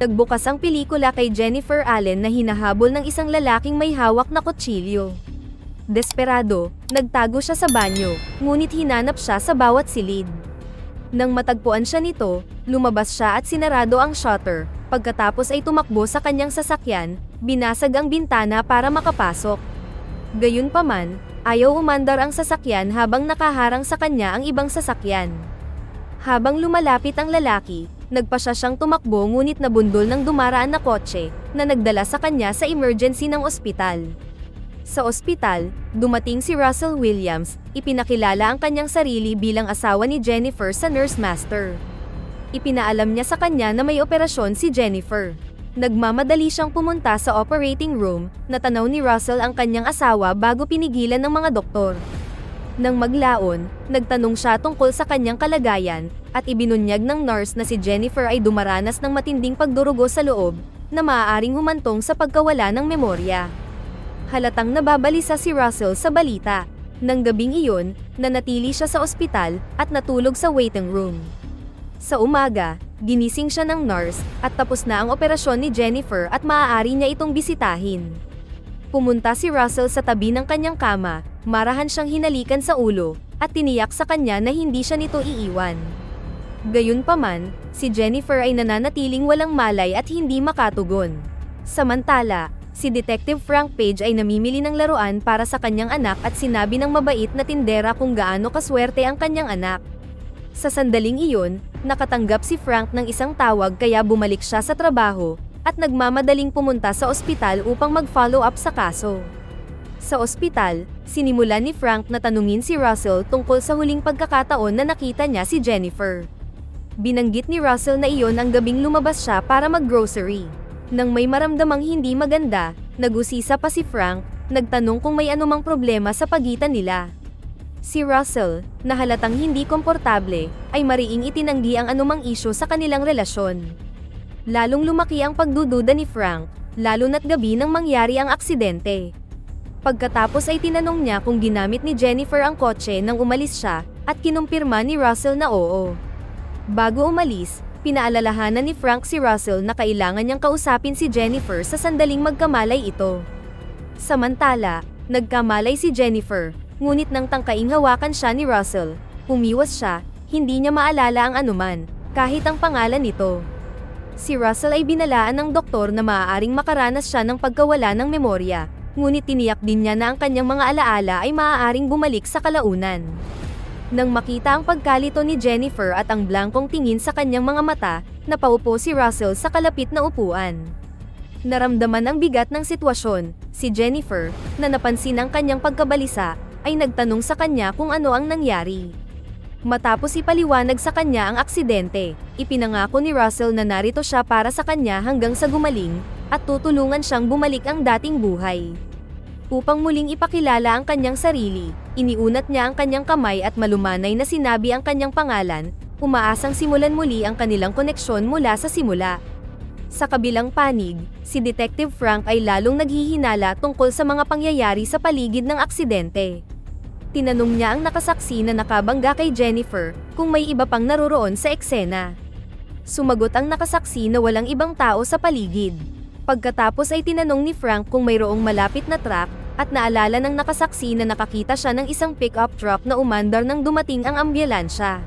Nagbukas ang pelikula kay Jennifer Allen na hinahabol ng isang lalaking may hawak na kutsilyo. Desperado, nagtago siya sa banyo, ngunit hinanap siya sa bawat silid. Nang matagpuan siya nito, lumabas siya at sinarado ang shutter. Pagkatapos ay tumakbo sa kanyang sasakyan, binasag ang bintana para makapasok. Gayunpaman, ayaw umandar ang sasakyan habang nakaharang sa kanya ang ibang sasakyan. Habang lumalapit ang lalaki, nagpasya siyang tumakbo ngunit nabundol ng dumaraan na kotse, na nagdala sa kanya sa emergency ng ospital. Sa ospital, dumating si Russell Williams, ipinakilala ang kanyang sarili bilang asawa ni Jennifer sa nurse master. Ipinaalam niya sa kanya na may operasyon si Jennifer. Nagmamadali siyang pumunta sa operating room, natanaw ni Russell ang kanyang asawa bago pinigilan ng mga doktor. Nang maglaon, nagtanong siya tungkol sa kanyang kalagayan, at ibinunyag ng nurse na si Jennifer ay dumaranas ng matinding pagdurugo sa loob, na maaaring humantong sa pagkawala ng memorya. Halatang nababalisa si Russell sa balita. Nang gabing iyon, nanatili siya sa ospital, at natulog sa waiting room. Sa umaga, ginising siya ng nurse, at tapos na ang operasyon ni Jennifer at maaari niya itong bisitahin. Pumunta si Russell sa tabi ng kanyang kama, marahan siyang hinalikan sa ulo, at tiniyak sa kanya na hindi siya nito iiwan. Gayunpaman, si Jennifer ay nananatiling walang malay at hindi makatugon. Samantala, si Detective Frank Page ay namimili ng laruan para sa kanyang anak at sinabi ng mabait na tindera kung gaano kaswerte ang kanyang anak. Sa sandaling iyon, nakatanggap si Frank ng isang tawag kaya bumalik siya sa trabaho, at nagmamadaling pumunta sa ospital upang mag-follow up sa kaso. Sa ospital, sinimulan ni Frank na tanungin si Russell tungkol sa huling pagkakataon na nakita niya si Jennifer. Binanggit ni Russell na iyon ang gabing lumabas siya para mag-grocery. Nang may maramdamang hindi maganda, nag-usisa pa si Frank, nagtanong kung may anumang problema sa pagitan nila. Si Russell, na halatang hindi komportable, ay mariing itinanggi ang anumang isyu sa kanilang relasyon. Lalong lumaki ang pagdududa ni Frank, lalo na't gabi nang mangyari ang aksidente. Pagkatapos ay tinanong niya kung ginamit ni Jennifer ang kotse nang umalis siya, at kinumpirma ni Russell na oo. Bago umalis, pinaalalahanan ni Frank si Russell na kailangan niyang kausapin si Jennifer sa sandaling magkamalay ito. Samantala, nagkamalay si Jennifer, ngunit nang tangkaing hawakan siya ni Russell, umiwas siya, hindi niya maalala ang anuman, kahit ang pangalan nito. Si Russell ay binalaan ng doktor na maaaring makaranas siya ng pagkawala ng memorya, ngunit tiniyak din niya na ang kanyang mga alaala ay maaaring bumalik sa kalaunan. Nang makita ang pagkalito ni Jennifer at ang blankong tingin sa kanyang mga mata, napaupo si Russell sa kalapit na upuan. Naramdaman ang bigat ng sitwasyon, si Jennifer, na napansin ang kanyang pagkabalisa, ay nagtanong sa kanya kung ano ang nangyari. Matapos ipaliwanag sa kanya ang aksidente, ipinangako ni Russell na narito siya para sa kanya hanggang sa gumaling, at tutulungan siyang bumalik ang dating buhay. Upang muling ipakilala ang kanyang sarili, iniunat niya ang kanyang kamay at malumanay na sinabi ang kanyang pangalan, umaasang simulan muli ang kanilang koneksyon mula sa simula. Sa kabilang panig, si Detective Frank ay lalong naghihinala tungkol sa mga pangyayari sa paligid ng aksidente. Tinanong niya ang nakasaksi na nakabangga kay Jennifer, kung may iba pang naroroon sa eksena. Sumagot ang nakasaksi na walang ibang tao sa paligid. Pagkatapos ay tinanong ni Frank kung mayroong malapit na truck, at naalala ng nakasaksi na nakakita siya ng isang pickup truck na umandar nang dumating ang ambulansya.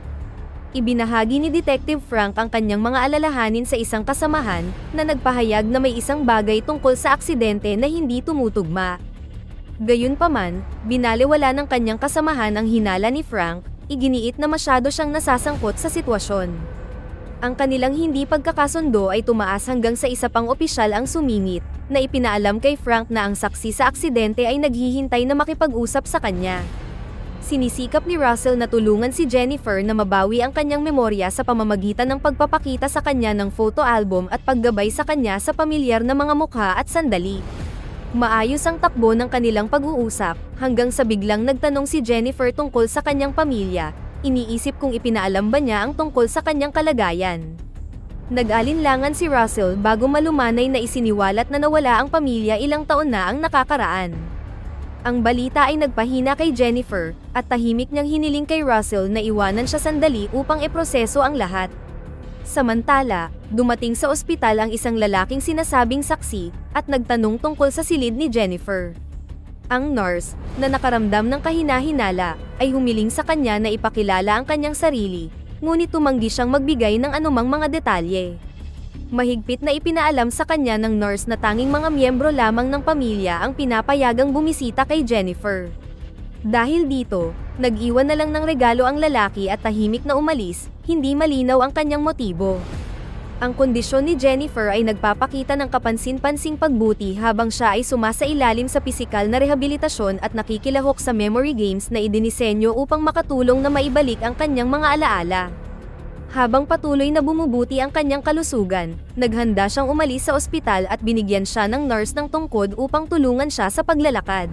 Ibinahagi ni Detective Frank ang kanyang mga alalahanin sa isang kasamahan, na nagpahayag na may isang bagay tungkol sa aksidente na hindi tumutugma. Gayunpaman, binaliwala ng kanyang kasamahan ang hinala ni Frank, iginiit na masyado siyang nasasangkot sa sitwasyon. Ang kanilang hindi pagkakasundo ay tumaas hanggang sa isa pang opisyal ang sumingit, na ipinaalam kay Frank na ang saksi sa aksidente ay naghihintay na makipag-usap sa kanya. Sinisikap ni Russell na tulungan si Jennifer na mabawi ang kanyang memorya sa pamamagitan ng pagpapakita sa kanya ng photo album at paggabay sa kanya sa pamilyar na mga mukha at sandali. Maayos ang takbo ng kanilang pag-uusap, hanggang sa biglang nagtanong si Jennifer tungkol sa kanyang pamilya. Iniisip kung ipinaalam ba niya ang tungkol sa kanyang kalagayan. Nag-alinlangan si Russell bago malumanay na isiniwalat na nawala ang pamilya ilang taon na ang nakakaraan. Ang balita ay nagpahina kay Jennifer, at tahimik niyang hiniling kay Russell na iwanan siya sandali upang iproseso ang lahat. Samantala, dumating sa ospital ang isang lalaking sinasabing saksi, at nagtanong tungkol sa silid ni Jennifer. Ang nurse, na nakaramdam ng kahina-hinala, ay humiling sa kanya na ipakilala ang kanyang sarili, ngunit tumanggi siyang magbigay ng anumang mga detalye. Mahigpit na ipinaalam sa kanya ng nurse na tanging mga miyembro lamang ng pamilya ang pinapayagang bumisita kay Jennifer. Dahil dito, nag-iwan na lang ng regalo ang lalaki at tahimik na umalis, hindi malinaw ang kanyang motibo. Ang kondisyon ni Jennifer ay nagpapakita ng kapansin-pansing pagbuti habang siya ay sumasailalim sa pisikal na rehabilitasyon at nakikilahok sa memory games na idinisenyo upang makatulong na maibalik ang kanyang mga alaala. Habang patuloy na bumubuti ang kanyang kalusugan, naghanda siyang umalis sa ospital at binigyan siya ng nurse ng tungkod upang tulungan siya sa paglalakad.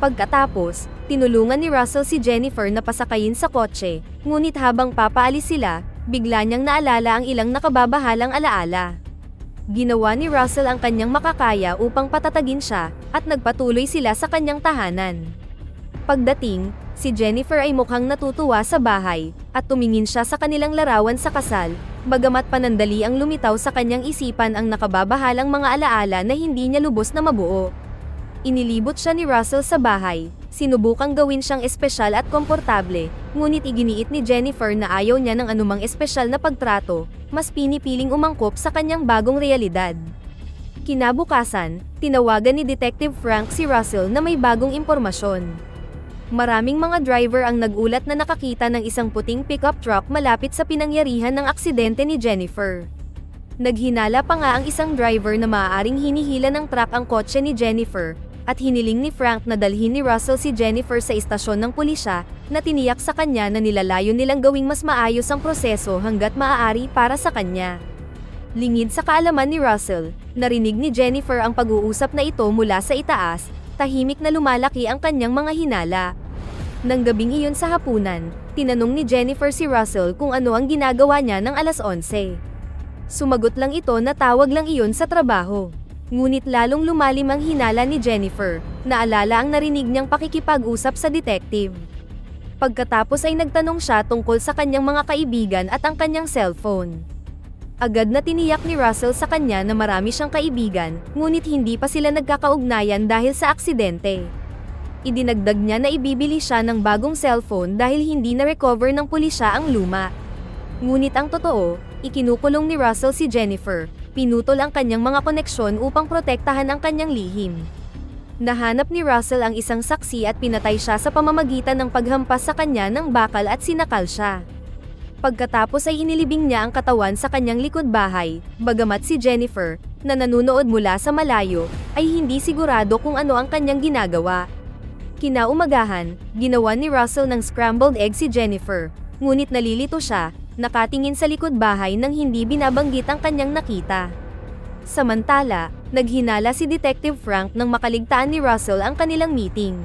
Pagkatapos, tinulungan ni Russell si Jennifer na pasakayin sa kotse, ngunit habang papaalis sila, bigla niyang naalala ang ilang nakababahalang alaala. Ginawa ni Russell ang kanyang makakaya upang patatagin siya, at nagpatuloy sila sa kanyang tahanan. Pagdating, si Jennifer ay mukhang natutuwa sa bahay, at tumingin siya sa kanilang larawan sa kasal, bagamat panandali ang lumitaw sa kanyang isipan ang nakababahalang mga alaala na hindi niya lubos na mabuo. Inilibot siya ni Russell sa bahay, sinubukang gawin siyang espesyal at komportable, ngunit iginiit ni Jennifer na ayaw niya ng anumang espesyal na pagtrato, mas pinipiling umangkop sa kanyang bagong realidad. Kinabukasan, tinawagan ni Detective Frank si Russell na may bagong impormasyon. Maraming mga driver ang nagulat na nakakita ng isang puting pickup truck malapit sa pinangyarihan ng aksidente ni Jennifer. Naghinala pa nga ang isang driver na maaaring hinihila ng truck ang kotse ni Jennifer, at hiniling ni Frank na dalhin ni Russell si Jennifer sa istasyon ng pulisya, na tiniyak sa kanya na nilalayo nilang gawing mas maayos ang proseso hanggat maaari para sa kanya. Lingid sa kaalaman ni Russell, narinig ni Jennifer ang pag-uusap na ito mula sa itaas, tahimik na lumalaki ang kanyang mga hinala. Nang gabing iyon sa hapunan, tinanong ni Jennifer si Russell kung ano ang ginagawa niya ng alas 11. Sumagot lang ito na tawag lang iyon sa trabaho. Ngunit lalong lumalim ang hinala ni Jennifer, naalala ang narinig niyang pakikipag-usap sa detective. Pagkatapos ay nagtanong siya tungkol sa kanyang mga kaibigan at ang kanyang cellphone. Agad na tiniyak ni Russell sa kanya na marami siyang kaibigan, ngunit hindi pa sila nagkakaugnayan dahil sa aksidente. Idinagdag niya na ibibili siya ng bagong cellphone dahil hindi na-recover ng pulisya ang luma. Ngunit ang totoo, ikinukulong ni Russell si Jennifer, pinutol ang kanyang mga koneksyon upang protektahan ang kanyang lihim. Nahanap ni Russell ang isang saksi at pinatay siya sa pamamagitan ng paghampas sa kanya ng bakal at sinakal siya. Pagkatapos ay inilibing niya ang katawan sa kanyang likod bahay, bagamat si Jennifer, na nanunood mula sa malayo, ay hindi sigurado kung ano ang kanyang ginagawa. Kinaumagahan, ginawa ni Russell ng scrambled egg si Jennifer, ngunit nalilito siya, nakatingin sa likod bahay nang hindi binabanggit ang kanyang nakita. Samantala, naghinala si Detective Frank nang makaligtaan ni Russell ang kanilang meeting.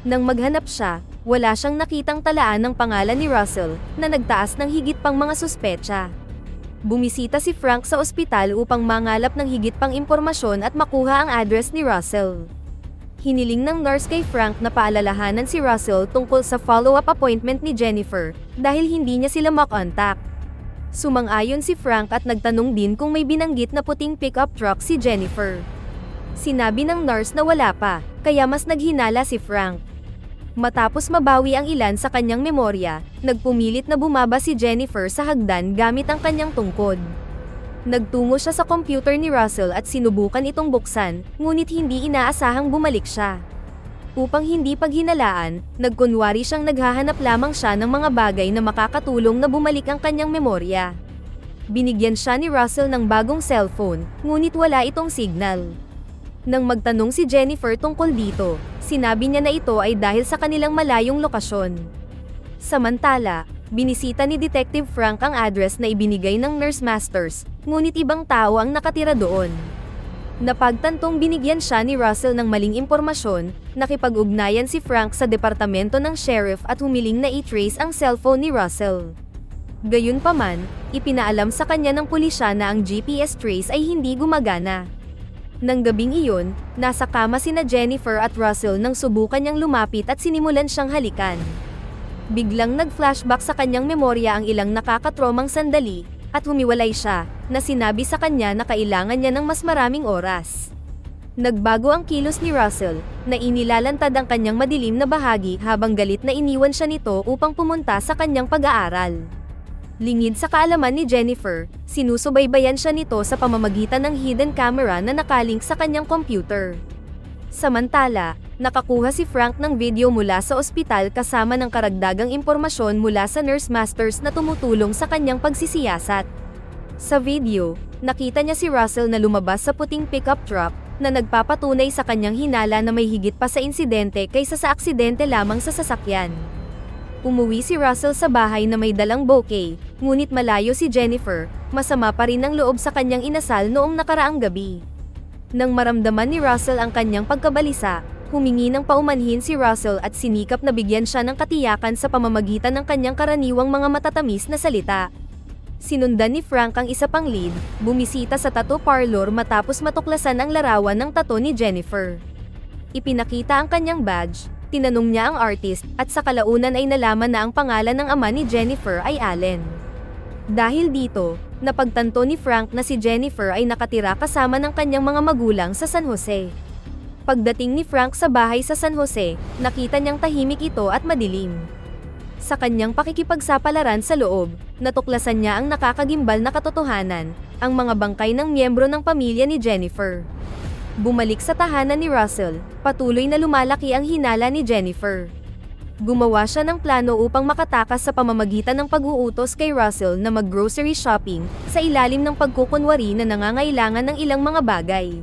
Nang maghanap siya, wala siyang nakitang talaan ng pangalan ni Russell, na nagtaas ng higit pang mga suspecha. Bumisita si Frank sa ospital upang mangalap ng higit pang impormasyon at makuha ang address ni Russell. Hiniling ng nurse kay Frank na paalalahanan si Russell tungkol sa follow-up appointment ni Jennifer, dahil hindi niya sila makontak. Sumang-ayon si Frank at nagtanong din kung may binanggit na puting pickup truck si Jennifer. Sinabi ng nurse na wala pa, kaya mas naghinala si Frank. Matapos mabawi ang ilan sa kanyang memorya, nagpumilit na bumaba si Jennifer sa hagdan gamit ang kanyang tungkod. Nagtungo siya sa computer ni Russell at sinubukan itong buksan, ngunit hindi inaasahang bumalik siya. Upang hindi paghinalaan, nagkunwari siyang naghahanap lamang siya ng mga bagay na makakatulong na bumalik ang kanyang memorya. Binigyan siya ni Russell ng bagong cellphone, ngunit wala itong signal. Nang magtanong si Jennifer tungkol dito, sinabi niya na ito ay dahil sa kanilang malayong lokasyon. Samantala, binisita ni Detective Frank ang address na ibinigay ng Nurse Masters, ngunit ibang tao ang nakatira doon. Napagtantong binigyan siya ni Russell ng maling impormasyon, nakipag-ugnayan si Frank sa departamento ng sheriff at humiling na i-trace ang cellphone ni Russell. Gayunpaman, ipinaalam sa kanya ng pulisya na ang GPS trace ay hindi gumagana. Nang gabing iyon, nasa kama sina Jennifer at Russell nang subukan niyang lumapit at sinimulan siyang halikan. Biglang nag-flashback sa kanyang memorya ang ilang nakakatromang sandali, at humiwalay siya, na sinabi sa kanya na kailangan niya ng mas maraming oras. Nagbago ang kilos ni Russell, na inilalantad ang kanyang madilim na bahagi habang galit na iniwan siya nito upang pumunta sa kanyang pag-aaral. Lingid sa kaalaman ni Jennifer, sinusubaybayan siya nito sa pamamagitan ng hidden camera na nakalink sa kanyang computer. Samantala, nakakuha si Frank ng video mula sa ospital kasama ng karagdagang impormasyon mula sa nurse masters na tumutulong sa kanyang pagsisiyasat. Sa video, nakita niya si Russell na lumabas sa puting pickup truck, na nagpapatunay sa kanyang hinala na may higit pa sa insidente kaysa sa aksidente lamang sa sasakyan. Umuwi si Russell sa bahay na may dalang bouquet, ngunit malayo si Jennifer, masama pa rin ang loob sa kanyang inasal noong nakaraang gabi. Nang maramdaman ni Russell ang kanyang pagkabalisa, humingi ng paumanhin si Russell at sinikap na bigyan siya ng katiyakan sa pamamagitan ng kanyang karaniwang mga matatamis na salita. Sinundan ni Frank ang isa pang lead, bumisita sa tattoo parlor matapos matuklasan ang larawan ng tattoo ni Jennifer. Ipinakita ang kanyang badge, tinanong niya ang artist, at sa kalaunan ay nalaman na ang pangalan ng ama ni Jennifer ay Allen. Dahil dito, napagtanto ni Frank na si Jennifer ay nakatira kasama ng kanyang mga magulang sa San Jose. Pagdating ni Frank sa bahay sa San Jose, nakita niyang tahimik ito at madilim. Sa kanyang pakikipagsapalaran sa loob, natuklasan niya ang nakakagimbal na katotohanan, ang mga bangkay ng miyembro ng pamilya ni Jennifer. Bumalik sa tahanan ni Russell, patuloy na lumalaki ang hinala ni Jennifer. Gumawa siya ng plano upang makatakas sa pamamagitan ng pag-uutos kay Russell na mag-grocery shopping, sa ilalim ng pagkukunwari na nangangailangan ng ilang mga bagay.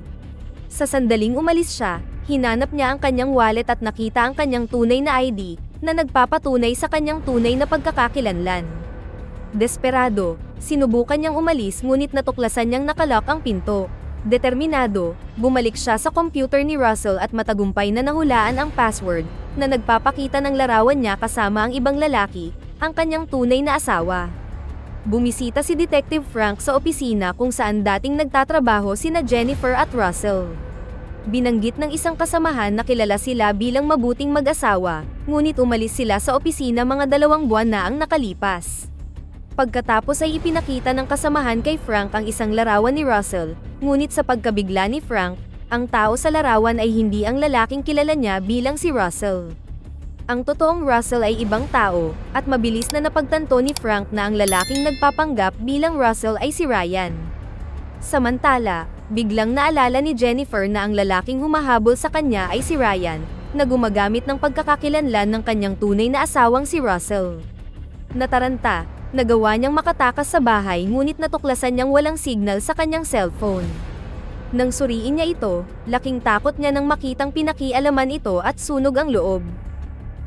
Sa sandaling umalis siya, hinanap niya ang kanyang wallet at nakita ang kanyang tunay na ID, na nagpapatunay sa kanyang tunay na pagkakakilanlan. Desperado, sinubukan niyang umalis ngunit natuklasan niyang nakalock ang pinto. Determinado, bumalik siya sa computer ni Russell at matagumpay na nahulaan ang password, na nagpapakita ng larawan niya kasama ang ibang lalaki, ang kanyang tunay na asawa. Bumisita si Detective Frank sa opisina kung saan dating nagtatrabaho sina Jennifer at Russell. Binanggit ng isang kasamahan na kilala sila bilang mabuting mag-asawa, ngunit umalis sila sa opisina mga 2 buwan na ang nakalipas. Pagkatapos ay ipinakita ng kasamahan kay Frank ang isang larawan ni Russell, ngunit sa pagkabigla ni Frank, ang tao sa larawan ay hindi ang lalaking kilala niya bilang si Russell. Ang totoong Russell ay ibang tao, at mabilis na napagtanto ni Frank na ang lalaking nagpapanggap bilang Russell ay si Ryan. Samantala, biglang naalala ni Jennifer na ang lalaking humahabol sa kanya ay si Ryan, na gumagamit ng pagkakakilanlan ng kanyang tunay na asawang si Russell. Nataranta, nagawa niyang makatakas sa bahay ngunit natuklasan niyang walang signal sa kanyang cellphone. Nang suriin niya ito, laking takot niya nang makitang pinakialaman ito at sunog ang loob.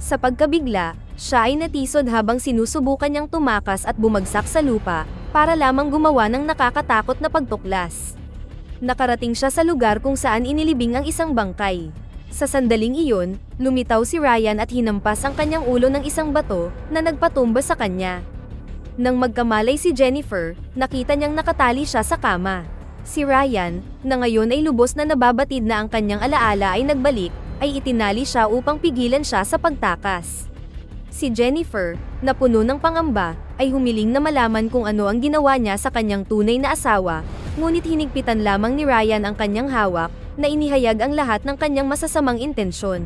Sa pagkabigla, siya ay natisod habang sinusubukan niyang tumakas at bumagsak sa lupa, para lamang gumawa ng nakakatakot na pagtuklas. Nakarating siya sa lugar kung saan inilibing ang isang bangkay. Sa sandaling iyon, lumitaw si Ryan at hinampas ang kanyang ulo ng isang bato, na nagpatumba sa kanya. Nang magkamalay si Jennifer, nakita niyang nakatali siya sa kama. Si Ryan, na ngayon ay lubos na nababatid na ang kanyang alaala ay nagbalik, ay itinali siya upang pigilan siya sa pagtakas. Si Jennifer, na puno ng pangamba, ay humiling na malaman kung ano ang ginawa niya sa kanyang tunay na asawa, ngunit hinigpitan lamang ni Ryan ang kanyang hawak, na inihayag ang lahat ng kanyang masasamang intensyon.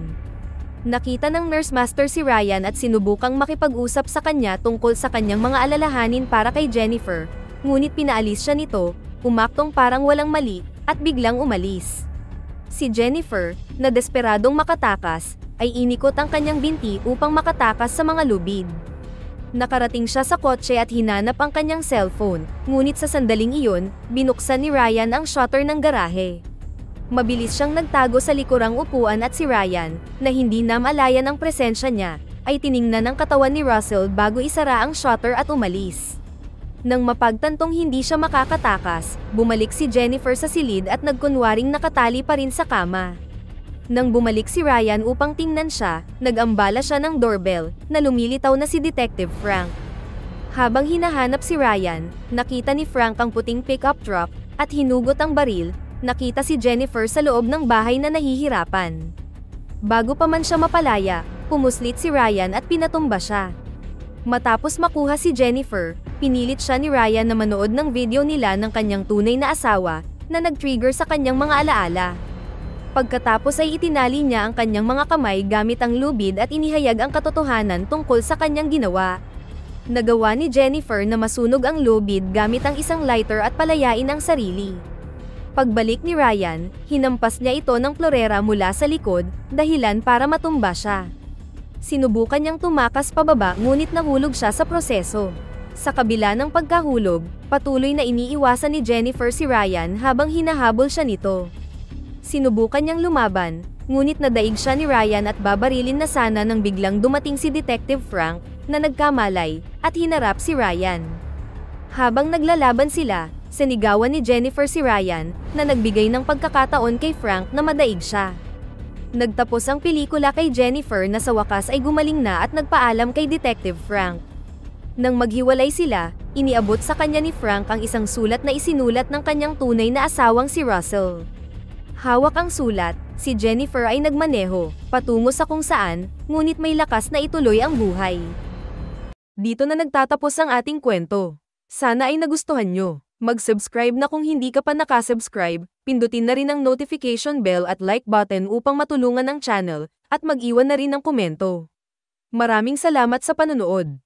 Nakita ng nurse master si Ryan at sinubukang makipag-usap sa kanya tungkol sa kanyang mga alalahanin para kay Jennifer, ngunit pinaalis siya nito, umaktong parang walang mali, at biglang umalis. Si Jennifer, na desperadong makatakas, ay inikot ang kanyang binti upang makatakas sa mga lubid. Nakarating siya sa kotse at hinanap ang kanyang cellphone, ngunit sa sandaling iyon, binuksan ni Ryan ang shutter ng garahe. Mabilis siyang nagtago sa likurang upuan at si Ryan, na hindi namalayan ang presensya niya, ay tiningnan ang katawan ni Russell bago isara ang shutter at umalis. Nang mapagtantong hindi siya makakatakas, bumalik si Jennifer sa silid at nagkunwaring nakatali pa rin sa kama. Nang bumalik si Ryan upang tingnan siya, nag-ambala siya ng doorbell, na lumilitaw na si Detective Frank. Habang hinahanap si Ryan, nakita ni Frank ang puting pickup truck, at hinugot ang baril. Nakita si Jennifer sa loob ng bahay na nahihirapan. Bago pa man siya mapalaya, pumuslit si Ryan at pinatumba siya. Matapos makuha si Jennifer, pinilit siya ni Ryan na manood ng video nila ng kanyang tunay na asawa, na nag-trigger sa kanyang mga alaala. Pagkatapos ay itinali niya ang kanyang mga kamay gamit ang lubid at inihayag ang katotohanan tungkol sa kanyang ginawa. Nagawa ni Jennifer na masunog ang lubid gamit ang isang lighter at palayain ang sarili. Pagbalik ni Ryan, hinampas niya ito ng florera mula sa likod, dahilan para matumba siya. Sinubukan niyang tumakas pababa ngunit nahulog siya sa proseso. Sa kabila ng pagkahulog, patuloy na iniiwasan ni Jennifer si Ryan habang hinahabol siya nito. Sinubukan niyang lumaban, ngunit nadaig siya ni Ryan at babarilin na sana nang biglang dumating si Detective Frank, na nagkamalay, at hinarap si Ryan. Habang naglalaban sila, sinigawan ni Jennifer si Ryan, na nagbigay ng pagkakataon kay Frank na madaig siya. Nagtapos ang pelikula kay Jennifer na sa wakas ay gumaling na at nagpaalam kay Detective Frank. Nang maghiwalay sila, iniabot sa kanya ni Frank ang isang sulat na isinulat ng kanyang tunay na asawang si Russell. Hawak ang sulat, si Jennifer ay nagmaneho, patungo sa kung saan, ngunit may lakas na ituloy ang buhay. Dito na nagtatapos ang ating kwento. Sana ay nagustuhan nyo. Mag-subscribe na kung hindi ka pa nakasubscribe, pindutin na rin ang notification bell at like button upang matulungan ang channel, at mag-iwan na rin ng komento. Maraming salamat sa panonood.